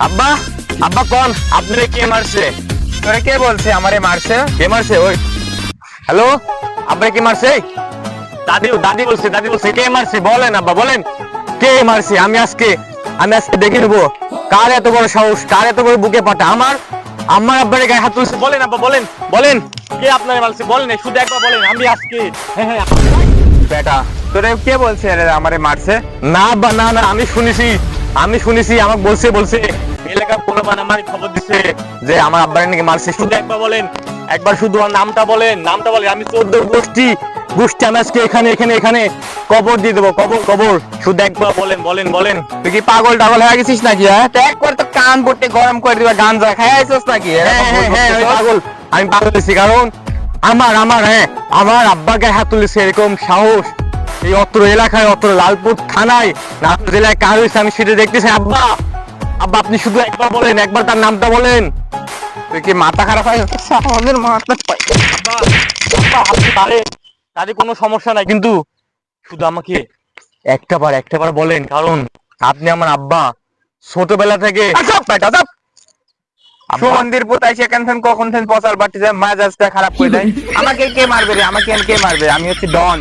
আব্বা আব্বা কোন আপনারে কে মারছে? তোরে কে বলছে আমারে মারছে? কে মারছে? ওই হ্যালো, আব্বা কে মারছে? দাদি দাদি বলছে কে মারছে? বলেন আব্বা বলেন, কে মারছে? আমি আজকে দেখে নেবো কার এত বড় সাহস, কার এত বড় বুকে পাটা। আমার আব্বারে গায়ে হাত তুলছে। বলেন আব্বা বলেন বলেন, কে আপনারে মারছে? বলেন, শুধু একবার বলেন। আমি আজকে হ্যাঁ বেটা তোরে কে বলছে রে আমারে মারছে? না আব্বা না না, আমি শুনেছি আমাকে বলছে এলাকার পোলাপান আমার খবর দিছে যে আমার আব্বারে নাকি মারছে। শুধু একবার বলেন, একবার শুধু আমার নামটা বলেন। আমি 14 গোষ্ঠী আমি আজকে এখানে কবর দিয়ে দেবো, কবর। শুধু একবার বলেন। তুই কি পাগল টাগল হয়ে গেছিস নাকি? হ্যাঁ তো একবার তো কান পড়তে গরম করে দিবা, গাঞ্জা খাই আইছস নাকি? আমি পাগল হয়েছি, কারণ আমার আব্বার গায়ে হাত তুলেছে এরকম সাহস এই অত্র এলাকায়, অত্র লালপুর থানায়, নাটোর জেলায় কার হয়েছে আমি সেটা দেখতেছি। আব্বা আপনি শুধু একবার বলেন, একবার তার নামটা বলেন। তুই কি মাথা খারাপ হয়ে গেছে? আমাদের মাথা আব্বা আপনি তারে কোনো সমস্যা নাই, কিন্তু শুধু আমাকে একটাবার বলেন, কারণ আপনি আমার আব্বা ছোটবেলা থেকে। মন্দির পোতাই সেখান থেকে কখন থেকে পচার বাটি যায়, মাজাজটা খারাপ করে দেয়। আমাকে কে মারবে রে? আমাকে কে মারবে? আমি হচ্ছে ডন।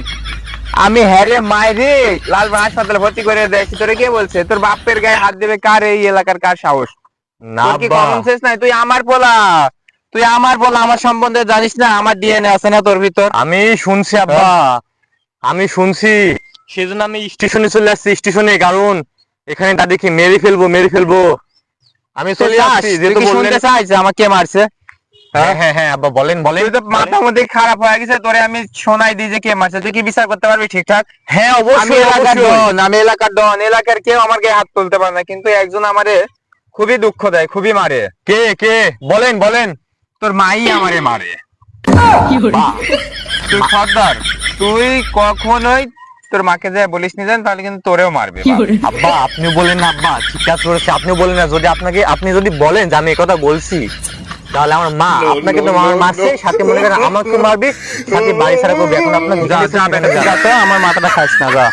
আমি হ্যারে মাইরে লালবাগ হাসপাতালে ভর্তি করে দিয়েছি। তোরে কে বলছে? তোর বাপের গায়ে হাত দেবে কার? এই এলাকার কার সাহস? না তোর কি কমন সেন্স নাই? তুই আমার পোলা, আমার সম্বন্ধে জানিস না? আমার ডিএনএ আছে না তোর ভিতর? আমি শুনছি আব্বা, আমি শুনছি, সেজন্য আমি স্টেশনে চলে আসছি। স্টেশনে কারণ এখানে দাদিকে মেরে ফেলবো। আমি চলে আসছি। তুই কি শুনতে চাইছ আমাকে কে মারছে? হ্যাঁ আব্বা বলেন। তুই তো মাথা মধ্যে খারাপ হয়ে গেছে। তোরে আমি শোনাই দিই যে কে মারছে। তুই কি বিচার করতে পারবি ঠিকঠাক? হ্যাঁ আমি এলাকার ডন, এলাকার কেউ আমার গায়ে হাত তুলতে পারে না, কিন্তু একজন আমারে খুবই দুঃখ দেয়, খুবই মারে। কে বলেন। তোর মাই আমারে মারে। তুই সর্দার, তুই কখনোই তোর মাকে যা বলিস নি, জান তাহলে কিন্তু তোরেও মারবে। আব্বা আপনি বলেন না, আব্বা ঠিক কাজ করেছে, আপনি বলেন না। আপনি যদি বলেন যে আমি এই কথা বলছি, তাহলে আমার মা আপনাকে তো মারছে, সাথে মনে করেন আমাকে মারবে, সাথে বাড়ি ছাড়া করবে। এখন আপনার আমার মাথাটা খাস না, যা।